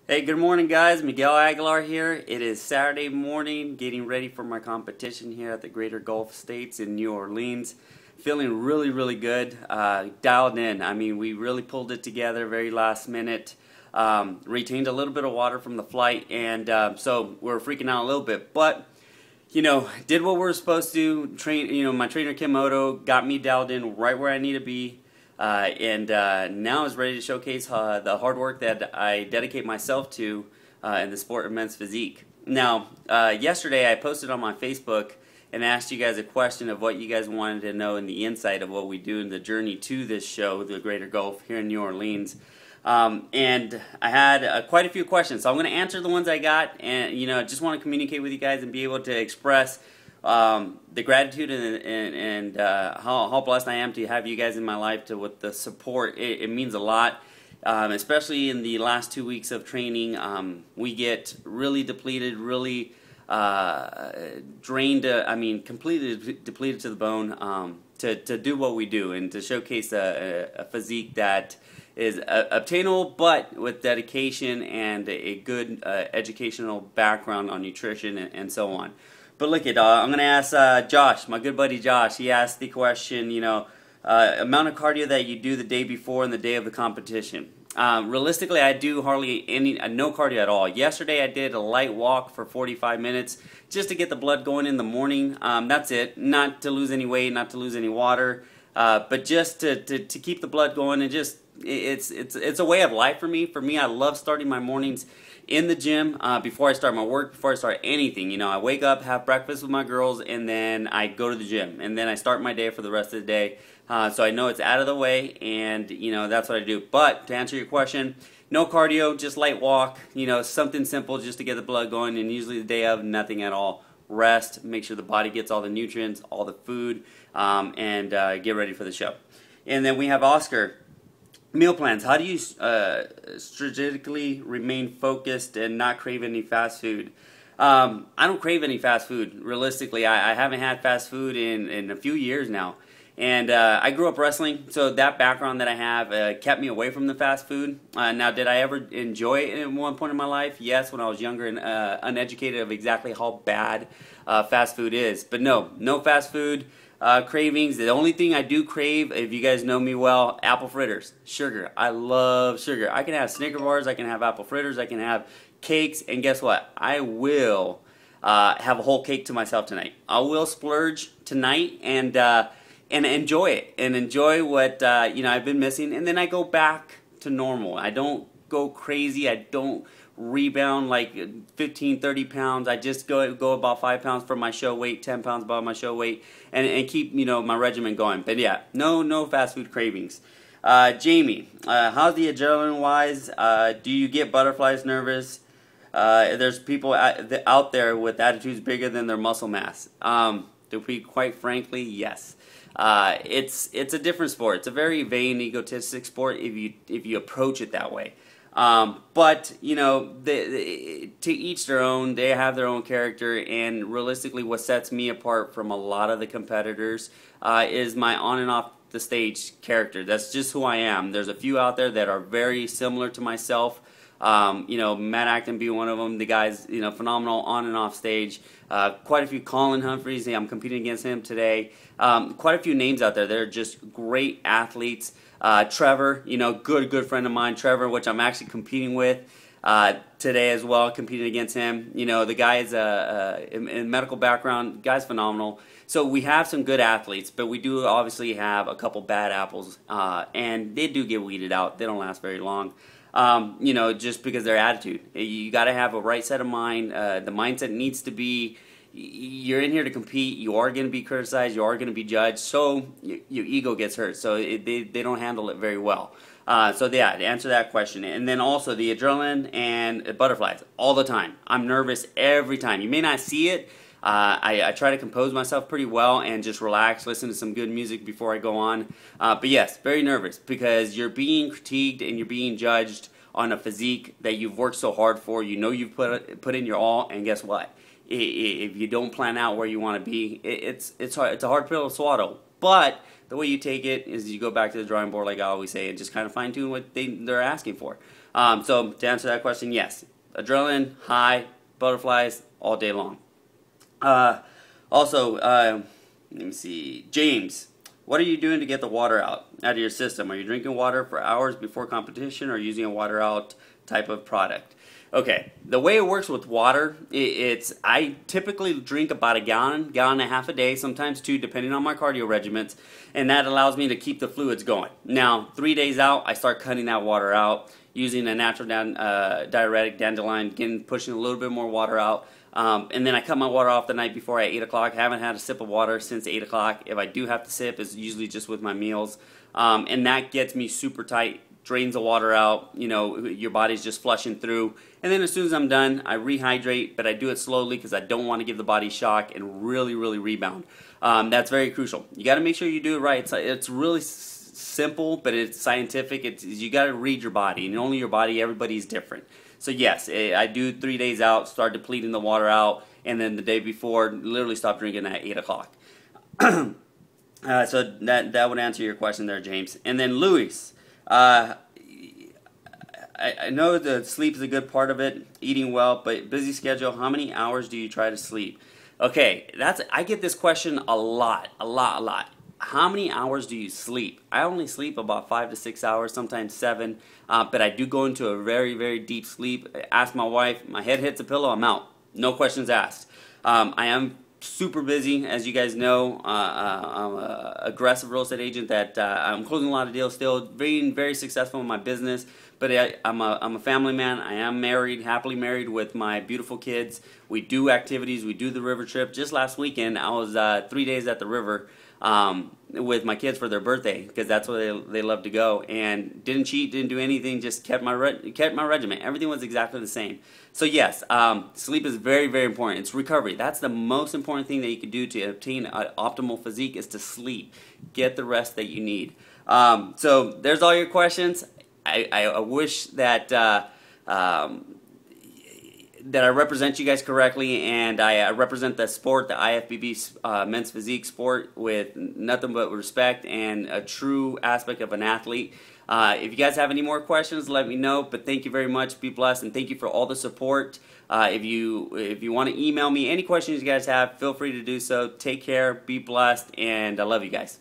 Hey, good morning, guys. Miguel Aguilar here. It is Saturday morning, getting ready for my competition here at the Greater Gulf States in New Orleans. Feeling really, really good. Dialed in. I mean, we really pulled it together very last minute. Retained a little bit of water from the flight, and so we're freaking out a little bit. But did what we were supposed to. My trainer Kimoto got me dialed in right where I need to be. And now is ready to showcase the hard work that I dedicate myself to in the sport of men's physique. Now, yesterday I posted on my Facebook and asked you guys a question of what you guys wanted to know in the insight of what we do in the journey to this show, the Greater Gulf, here in New Orleans. And I had quite a few questions, so I'm going to answer the ones I got, and I just want to communicate with you guys and be able to express the gratitude and how blessed I am to have you guys in my life with the support. It means a lot, especially in the last 2 weeks of training. We get really depleted, really drained, completely depleted to the bone to do what we do and to showcase a physique that is obtainable, but with dedication and a good educational background on nutrition and so on. But look at, I'm going to ask Josh, my good buddy Josh. He asked the question, amount of cardio that you do the day before and the day of the competition. Realistically, I do hardly no cardio at all. Yesterday, I did a light walk for 45 minutes just to get the blood going in the morning. That's it. Not to lose any weight, not to lose any water, but just to keep the blood going and just it's a way of life for me. For me, I love starting my mornings in the gym before I start my work, before I start anything. I wake up, have breakfast with my girls, and then I go to the gym, and then I start my day for the rest of the day. So I know it's out of the way, and that's what I do. But to answer your question, no cardio, just light walk. Something simple just to get the blood going, and usually the day of, nothing at all. Rest, make sure the body gets all the nutrients, all the food, and get ready for the show. And then we have Oscar. Meal plans. How do you strategically remain focused and not crave any fast food? I don't crave any fast food. Realistically, I haven't had fast food in a few years now. And I grew up wrestling, so that background that I have kept me away from the fast food. Now, did I ever enjoy it at one point in my life? Yes, when I was younger and uneducated of exactly how bad fast food is. But no fast food. Cravings. The only thing I do crave, if you guys know me well, apple fritters. Sugar. I love sugar. I can have Snicker bars, I can have apple fritters, I can have cakes, and guess what? I will have a whole cake to myself tonight. I will splurge tonight and enjoy it and enjoy what I've been missing, and then I go back to normal. I don't go crazy. I don't rebound like 15, 30 pounds. I just go about 5 pounds from my show weight, 10 pounds above my show weight, and keep my regimen going. But yeah, no fast food cravings. Jamie, how's the adrenaline wise? Do you get butterflies, nervous? There's people out there with attitudes bigger than their muscle mass. To be quite frankly, yes. It's a different sport. It's a very vain, egotistic sport if you approach it that way. But to each their own. They have their own character, and realistically, what sets me apart from a lot of the competitors is my on and off the stage character. That's just who I am. There's a few out there that are very similar to myself. Matt Acton being one of them. The guy's phenomenal on and off stage. Quite a few. Colin Humphreys, I'm competing against him today. Quite a few names out there. They're just great athletes. Trevor, good friend of mine, Trevor, which I'm actually competing with today as well, competing against him. The guy is in medical background. The guy's phenomenal. So we have some good athletes, but we do obviously have a couple bad apples, and they do get weeded out. They don't last very long. Just because their attitude. You got to have a right set of mind. The mindset needs to be, you're in here to compete. You are going to be criticized. You are going to be judged. So your ego gets hurt. So they don't handle it very well. So yeah, to answer that question. And then also the adrenaline and butterflies all the time. I'm nervous every time. You may not see it. I try to compose myself pretty well and just relax, listen to some good music before I go on. But yes, very nervous because you're being critiqued and you're being judged on a physique that you've worked so hard for. You've put in your all, and guess what? If you don't plan out where you want to be, it's hard. It's a hard pill to swallow. But the way you take it is you go back to the drawing board, like I always say, and just kind of fine tune what they're asking for. So to answer that question, yes, adrenaline, high, butterflies all day long. Also, let me see, James, what are you doing to get the water out of your system? Are you drinking water for hours before competition or using a water out type of product? Okay, the way it works with water, I typically drink about a gallon and a half a day, sometimes 2, depending on my cardio regimens, and that allows me to keep the fluids going. Now, 3 days out, I start cutting that water out, using a natural diuretic, dandelion, pushing a little bit more water out, and then I cut my water off the night before at 8 o'clock. I haven't had a sip of water since 8 o'clock. If I do have to sip, it's usually just with my meals, and that gets me super tight, drains the water out, your body's just flushing through. And then as soon as I'm done, I rehydrate, but I do it slowly because I don't want to give the body shock and really, really rebound. That's very crucial. You got to make sure you do it right. It's really simple, but it's scientific. You got to read your body, and only your body, everybody's different. So yes, I do 3 days out, start depleting the water out, and then the day before, literally stop drinking at 8 o'clock. So that would answer your question there, James. And then Luis, I know that sleep is a good part of it, eating well, but busy schedule, how many hours do you try to sleep? Okay, I get this question a lot. How many hours do you sleep? I only sleep about 5 to 6 hours, sometimes 7, but I do go into a very, very deep sleep. Ask my wife, my head hits a pillow, I'm out. No questions asked. I am super busy, as you guys know. I'm an aggressive real estate agent that I'm closing a lot of deals still, being very successful in my business, but I'm a family man. I am married, happily married with my beautiful kids. We do activities, we do the river trip. Just last weekend, I was 3 days at the river with my kids for their birthday, because that's where they love to go, and didn't cheat, didn't do anything, just kept my regimen. Everything was exactly the same. So yes, sleep is very, very important. It's recovery. That's the most important thing that you can do to obtain an optimal physique, is to sleep. Get the rest that you need. So there's all your questions. I wish that that I represent you guys correctly, and I represent the sport, the IFBB men's physique sport, with nothing but respect and a true aspect of an athlete. If you guys have any more questions, let me know, but thank you very much. Be blessed, and thank you for all the support. If you want to email me any questions you guys have, feel free to do so. Take care, be blessed, and I love you guys.